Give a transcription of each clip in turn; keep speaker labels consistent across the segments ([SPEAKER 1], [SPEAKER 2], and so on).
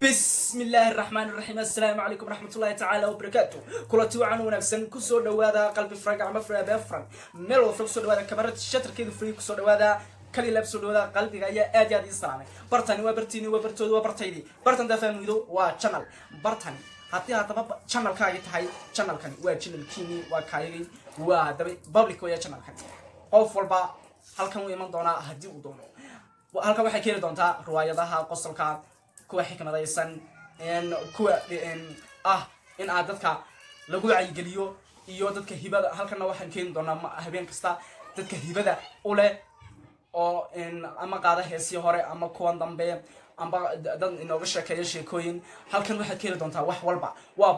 [SPEAKER 1] بسم الله الرحمن الرحيم. السلام عليكم ورحمة الله تعالى وبركاته. كل توعنا ونفسن كسر دوادا قلب فرق عم فرق بفرق ملو فرق كسر دوادا كبرت الشتر كذا فريق كسر دوادا كلي لبس دوادا قلبي جاية أجي هذه السلامة برتاني وبرتيني وبرتود وبرتيدي برتان دفن ويدو وشانل برتاني هاتي هاتبا شانل كاي تهاي شانل كني وشانل كيني وكاي ودبي بابليك ويا شانل كني أو فولبا هل كانوا يمن دونا هدي ودونا وهل كانوا حكير دونتا رواية ذا قصة كان kuwa xikmadaysan kuwa in aad dadka lagu wacyigeliyo iyo dadka hibada halkana waxaan keen doonaa habeen kasta dadka hibada u leh oo ama qaada heesii hore ama kuwan dambe ama dad inooga sheekeeyo sheekooyin halkan waxaad ka heli doontaa wax walba waa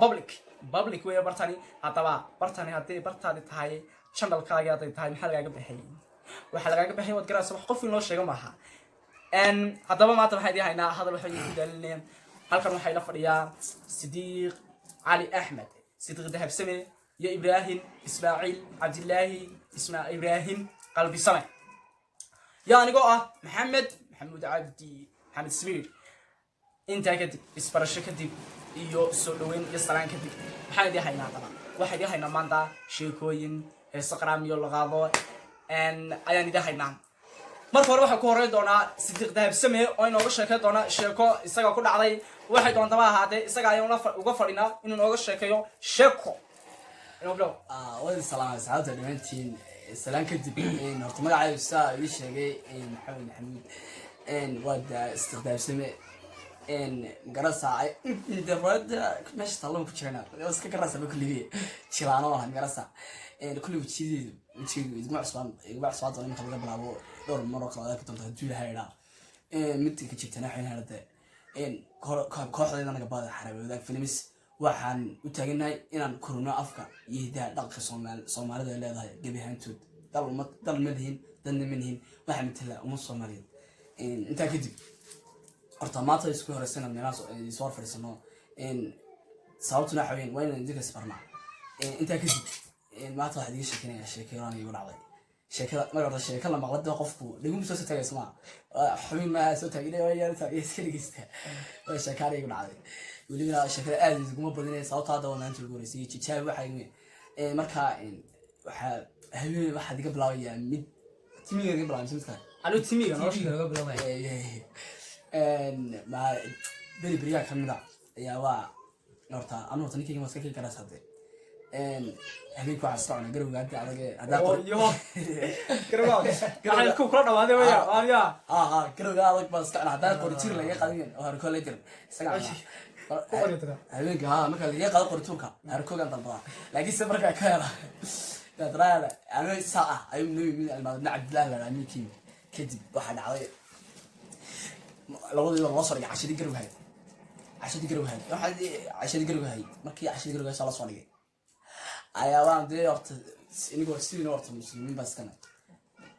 [SPEAKER 1] public way bartani hadaba bartani hadii bartaadi tahay channelkaaga hadii tahay maxaa lagaaga bixiyay waxa lagaaga bixiyay wad garaas wax qof in loo sheego maaha haddaba maanta waxaan idin haynaa hadal waxaan idin daalinay halkan waxay la fadhiyaa Sidiiq Ali Ahmed Sidiiq Dahabsame iyo Ibrahim Ismaaciil Cabdillaahi Ibrahim qalbi same yaa anigoo ah Maxamed Cabdi Maxamed Samiir inta kadib isbarasho kadib iyo soo dhaweyn iyo salaan kadib waxaan idin haynaa waxaan idin haynaa maanta sheekooyin saqraam iyo laqado ayaan idin haynaa marka hore waxa ku horeey doona Sidiiq Dahabsame oo inooga sheekay doona sheeko isaga ku dhacday waxay doontaa ahaatee isaga ayaan uga fadhinaa inuu nooga sheekayo sheeko inoo
[SPEAKER 2] wadi salaam saacada dhimantiin salaan kadib horta magacaygu saa ii sheegay Maxamed Maxamuud wada Sidiiq Dahabsame garasa inta wada meesha talon ku jirana iska garasa ba kulliye jilaano ah garasa kulli wajiyada isma cusbaan doona marka laga bilaabo dhowr maro kala ka doonta hadii la hayra mid ka jibtana xeen harada kooxdeena naga baad xaraabada films waxaan u taaganahay inaan korona afka iyo hidaha dhaqanka Soomaalida leedahay gabihaantood dal madiin dan madiin waxa mitala Soomaaliyeed inta kadib horta maanta isku horeysana meelaas soo fariisano sababtuna xaween waa inaan idinka isbarnaa inta kadib maanta waxa idiin sheekeynaya sheekooyin igu dhacday sheekada marka sheekada la maqlado qofku lagu soo tagaysma xubin ma soo taagay waa yar taagay iska dhigista waa sheekada igu dhacday waliba sheekada aad isuma badinay sababta hadda waan inta ugu horeysay jijaab waxa marka waxa habeen waxa diga bilaabaya mid timiga diga bilaabay midka
[SPEAKER 1] alo timiga
[SPEAKER 2] laga bilaabay ma beriya kamida ayaa waa horta anu tan kiga maska ka raasade habeenku waxa socona garowga hadda
[SPEAKER 1] garowga ku kala dhawaade waya aariya
[SPEAKER 2] garowga adag baa socona hadda qortiir laga qadin oo hor kale dir isaga habeenka marka laga qado qortuurka harkoogan dalbada laakiin marka ka hela dadaraada ana saa ayuu noo almaadna Cabdillah la amikin kadib waxa dhacday labadii loo soo dhigay cashadii garowga markii cashadii garowga soo la soo dhigay ayaan dee horta inagoo sidii horta muslimiin bas kana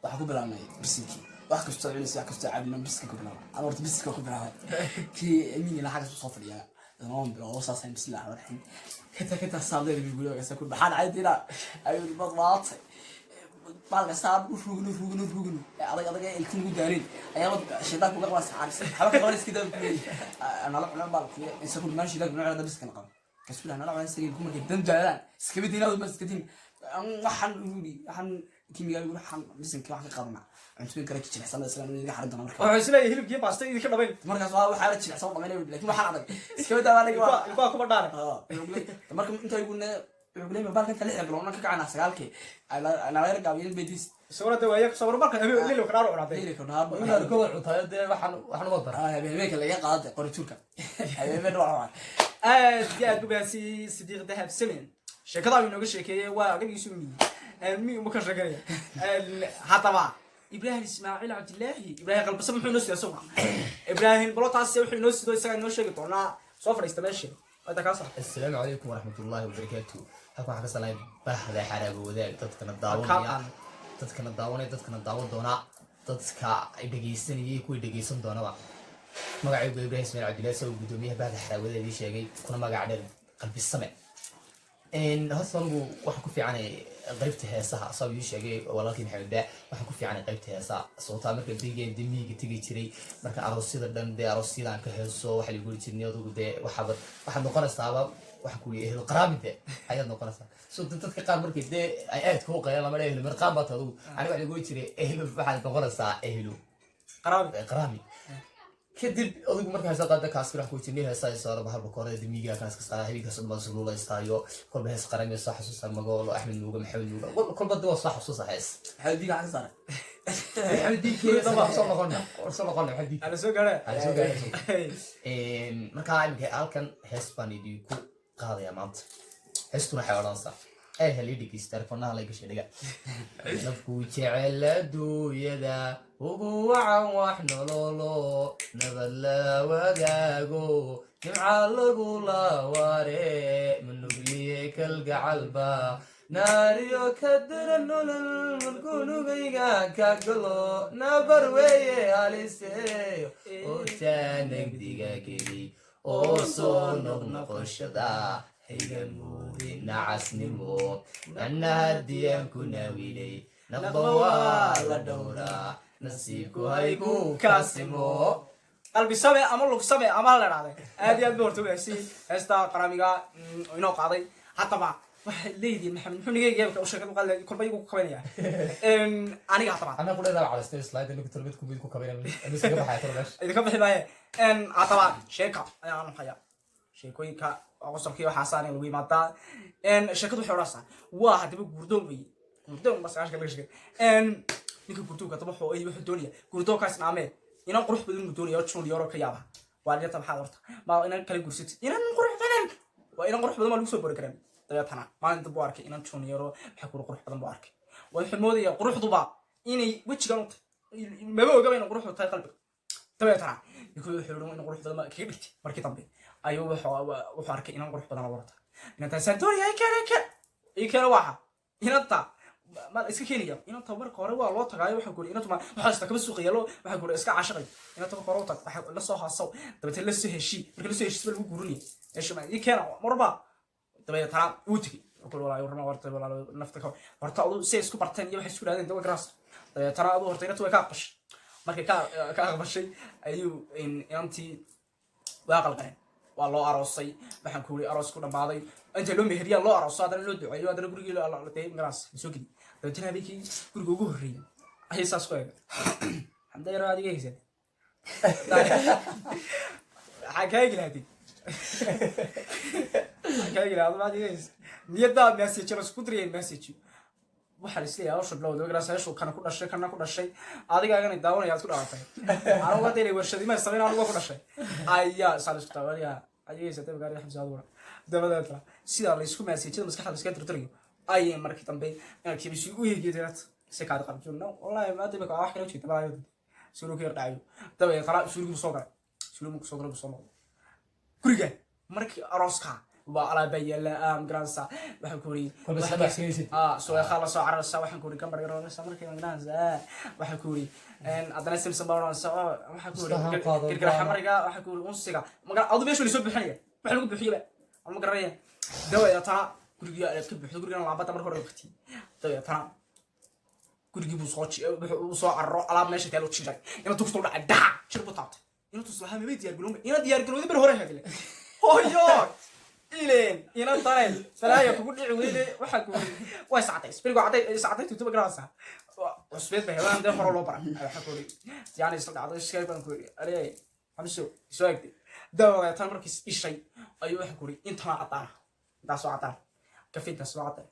[SPEAKER 2] waxa ku bilaabnay bisinki wax kasta cunaysa wax kasta cabna bisinka ku bilaabay aan horta bisinka ku bilaabay ki amiina xaga soo fadhiya dhammaan bilaa saasay bismillaah warxin kata saabday biyo ka ku baxan caydina ayuu badwaatay bal saab rugnu adag ilkin ugu daarin ayaa shaydaanku uga qaas xaaris haba ka qaris kida ana la xulan balki insa ku maashi dag nooca biskan qab كسبنا أنا لعبة سجين كم جدا جالان سكبتنا وما سكتين وحن يقولي وحن كيمياء يقول حن بسم كم حق قرنا عندنا كريك تشيل حسنا السلام اللي حرد مركب
[SPEAKER 1] وحسنا يهلب جيب عستي إذا كنا بين
[SPEAKER 2] مركز واحد حارة تشيل حسنا طبعا لكن ما حرد سكبتنا ولا
[SPEAKER 1] يبقى كم دار
[SPEAKER 2] مركب أنت يقولنا ما بالك تلعب يقولون كك عنا سجالك أنا غير قابل البيتيس
[SPEAKER 1] صورة وياك صور مركب ليلو كنارو عرضي
[SPEAKER 2] ليلو كنارو
[SPEAKER 3] من الكوع عطايا ده وحن وضر
[SPEAKER 2] هذا اللي قاعد قريتورك هذا من روعة
[SPEAKER 1] aad bugaasi Sidiiq Dahabsame sheekada ay nooga sheekeeyay waa agagiisu ma ka sheekeeyay hadaba Ibrahim Ismaaciil Cabdillaahi Ibrahim qalbi same wuxuu noo siiyay Ibrahim balotaas wuxuu noo siiyay isaga noo sheegi doona soo fariista meesha wada ka sax
[SPEAKER 3] السلام عليكم ورحمة الله وبركاته halka waxa ka salaay baaxda xaraago wadaag dadkana daawan doona dadka ay dhageysanayay ku dhageysan doonaba magacaygu Ibrahim Ismaaciil Cabdillaahi soo gudoomiyaha baaxda xaraago wadaag sheegay kuna magac dheer qalbi same hoosta anigu waxaan ku fiicanay qaybta heesaha asagoo ii sheegay walaalkii maxamed daa waxaan ku fiicanay qaybta heesaha sababtaa marka degeen dee miyiga tegi jiray marka aroosyada dhan dee aroosyada aan ka heeso waxa lagu yiri jirnay adugu dee waxaad noqonaysaaba waxa ku ehel qaraamide ayaad noqonaysaa so dadka qaar markay dee ay aad ku qayaan lama ehel marqaan baad adugu aniga waxa lagu yiri jiray ehel waxaad noqonaysaa ehelu qaraami kadib adigu markaa heesa qaada kaas ku jirnay heesa soo bahal kore dimiga kaas ka saaray habeenka soo ma soo leeyahay kolba hees qaran iyo sax xasuusan magaalo Axmed Nuuga Maxamed Nuuga kolba dad waa sax xasuusan hees
[SPEAKER 2] xadiga ka saaray
[SPEAKER 3] xadiga daba soo noqona xadiga
[SPEAKER 1] ana soo gaara
[SPEAKER 3] markaa imika halkan hees baan idin ku qaadaya maanta heestuna waxay odhanaysaa helidhigis telefonaha la gashay dhiga nafku jecel adduunyada ugu wacan wax nololo nabad la wadaago jimca lagu laaware manugliye kalgacalba naariyo ka daran nolol markunugayga ka galo nabar weeye halise oo taanagdiga geli oo soo noqnoqoshada هيجمودي نعسنمو أنا هديان كنا ويلي نقوى لدورا نسيكو هيكو كاسمو
[SPEAKER 1] قلبي سامي أمر لك سامي أمر لنا هذا هذه الدورة بس هستا قراميقا إنه قاضي حتى مع ليدي محمد جايب وشكل قال كل بيجو كمان أنا قاطع
[SPEAKER 3] أنا أقول هذا على سلايد إنه كتر بيتكم بيجو كمان بس كم حياته ولاش
[SPEAKER 1] إذا كم حباية عطوا شيكا أنا حيا شيكويكا قصركي وحساني وي ماتا شركته حراسة واحد يبغى قردون بس عاش كلش نيجي قردون كتبه هو أي واحد دنيا قردون كاس نعمة إنا نقرح بدون دنيا وتشون يورو كيابها وعليه طبعا حاضرت ما إنا كلام قرصت إنا نقرح بدن وإنا نقرح بدن ما نقصر بركرم طيب أنا ما عند بارك إنا تشون يورو حكوا قرح بدن بارك والحمودي قرح ضبع إني وش قلت ما هو قبل نقرح تاي قلبك طيب أنا يقول يحلون إنا قرح بدن ما كيبت مركي طبي أيوه وحركة إنا نروح بدنا ورطة إنا تسنتوري هاي كان واحد إنا تا ما إسك كينيا إنا تبر قاروا الله تجاي وحقول إنا تما وحاجة كم السوق يلو وحقول إسك عشرة إنا تبر قارات وحقول لسه حصو تبى لسه هالشيء لسه هالشيء بلو قرني إيش ما كان مربع تبى ترى وتجي أقول والله يورنا ورطة ولا نفتكر ورطة أو سيس كبرتين يبغى يسوي هذا دوا جراس ترى أبو ورطة إنا توي كابش ما كابش شيء أيوه إن أنتي واقل قين والله أراسي بحن كوري أراس كنا بعضي أنت لو مهري الله أراس هذا اللي لدوا أيوة هذا اللي بقولي الله تيم جراس بسوكي لو تنا بيكي كوري جوهري هي ساسكوي الحمد لله هذه جاهزة حكاية جلادي حكاية جلادي ما هذه جاهزة نيدا مسج بس كودري مسج waxaa isleeyahay hawsha bilowda ogaraas hawsha kana ku dhashay kana ku dhashay adiga agana daawanaya ku dhaafay anigu hadda inay warshadima sameeyaan anigu ku dhashay ayaa saalisku taawariya ayay satay gaari xabsaadura dabadada sida la isku maasijada maskaxda iska tirtiriyo ayay markii dambe inay kibisi u yeegeedeen si kaad qabjuna wallahi ma dibka wax kale jeedo baa soo kii dhacayo dabay qara suuligu soo galay suuligu soo galay soo noqday guriga markii arooska وعلى بيلا جرانسا وحكوري سوي خلاص عرسا وحكوري كم برجر ناس أمريكا جرانسا وحكوري إن أدنى سمسم بارانسا وحكوري كرجع حمرجا وحكوري ونسيجا مقر أضو بيشوا اللي سوب بحنية بحلو بحيلة أما قرية دواء ترى كرجع كيف بحلو كرجع لعبة أمر كوري بختي دواء ترى كرجع بوصات على ماشي تلو تشيلك إنه تقصد على دا شرب طاط إنه تصلها مبيت يرجلون إنه ديارجلون ده بالهورة هذي هويا إلين إنا طايل فلا يقول عويلة وحكوا وساعتين بيرجع ساعتين تبغى جراسة وسبيت بهلان ده فرولو برا حكوا لي يعني يصير عطيه شيء بنقول أريه همشوا سواك دي ده ولا تمر كيس إشي أيوه حكوا لي أنت ما عطاه ده سو عطاه كفيت سو عطاه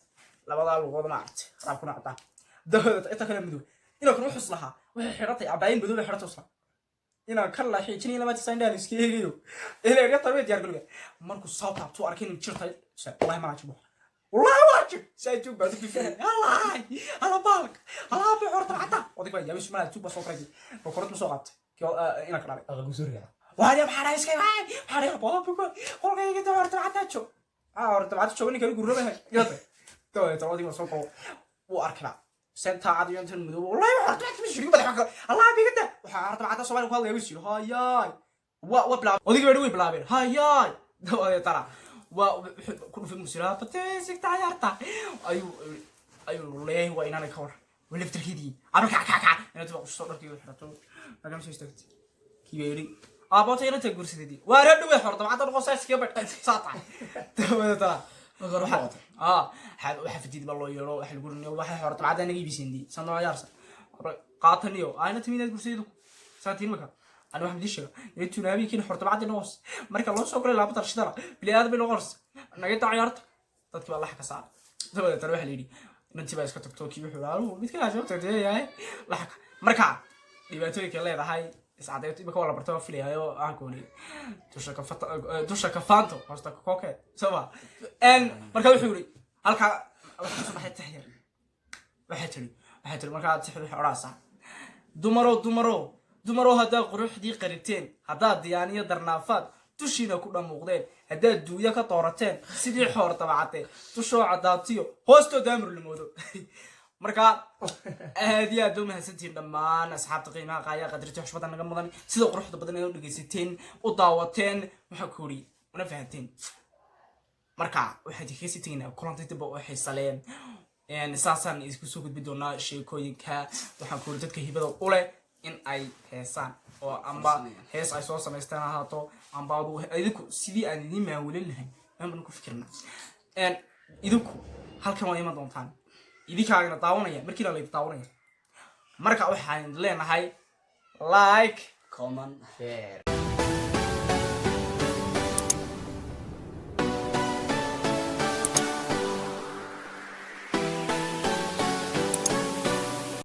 [SPEAKER 1] لا والله الوضع ما عرفت خلاص كنا عطاه ده أنت كلام بدو إنا كنا حصلها وحرتي عباين بدون حرت وصل إنا كلا شيء كني لما تساعدني على سكيجيو إلى قطع بيت يرجع مركو صوت عطوا أركين شرطة والله ما عجبه والله ما عجب سايتوب بعد كيف الله على بالك الله بحرت عطا وذيك بقى مش ما توب صوت رجل فكرت مسوقات إنا كلا
[SPEAKER 3] أغلب سوريا
[SPEAKER 1] وهذا بحرة سكيب بحرة بابا بقول والله كده حرت عطا شو حرت عطا شو إني كانوا يقولوا له يلا تو وذيك مسوق وأركنا سنتا عاد ينتن مدو والله حرت عطا مش يقول الله بيقدر وحرت عطا سوالي وخالي يوسي هاي وبلا وذيك بدوي بلا بين هاي ده ترى ku dhufay musira bateesigta ciyaarta ayuu leeyahay waa inaan ka war waliftirkidii aba ka inta baa soo dharkii xirato magam soo istaagtay kibeeri aabota inta gursidii waa radhu way xorta macad noqo sayskiga bad saata tawada waxa fidid baa loo yeero waxa lagu rinayo waxa xorta macad anaga ibisindi sanoo ciyaarsan qaataniyo ayna timiinad gursidu saatiin marka أنا واحد بديش يريد تنابي كين حرت بعد النص مركز الله سوكر لا بطل شدرا بلي هذا بالغرس أنا جيت عيارت تطلع الله حكى صار تبغى تروح ليدي أنت بس كتب توكي بحلال وبيتكلم عن جوك تجي يعني لحق مركز اللي بتوي كله هاي ساعات يبقى ولا برتوا فلي هايو أكوني توشك فانتو هذا كوكا سوا إن مركز الحوري هلك الله حتى تحير وحتري مركز تحير راسه dumaro hadda quruxdii qaribteen hadda diyaaniyo darnaafaad tushiina ku dhamuuqdeen hadda duuya ka toorateen sidii xoor tabacate tushoo cadaabtiyo hoosto daamir limoodo marka aadiya dooma hasantiin dhammaan asxaabta qiimaha qaaya qadarti xushmada naga mudan sida quruxda badan ee u dhageysateen u daawateen waxa koori una fahanteen marka waxa dhageysateen kulantay dib oo xiisaleen saasan isku soo gudbi doonaa sheekooyinka waxa koori dadka hibada u leh in ay heesaan oo amba hees ay soo samaystaan ahaato amba idinku sidii aan idin maawilin lahayn aan ku fikirnaa idinku halkan waa iman doontaan idinkaagana daawanaya markii la daawanaya marka waxaan leenahay like
[SPEAKER 2] comment
[SPEAKER 3] share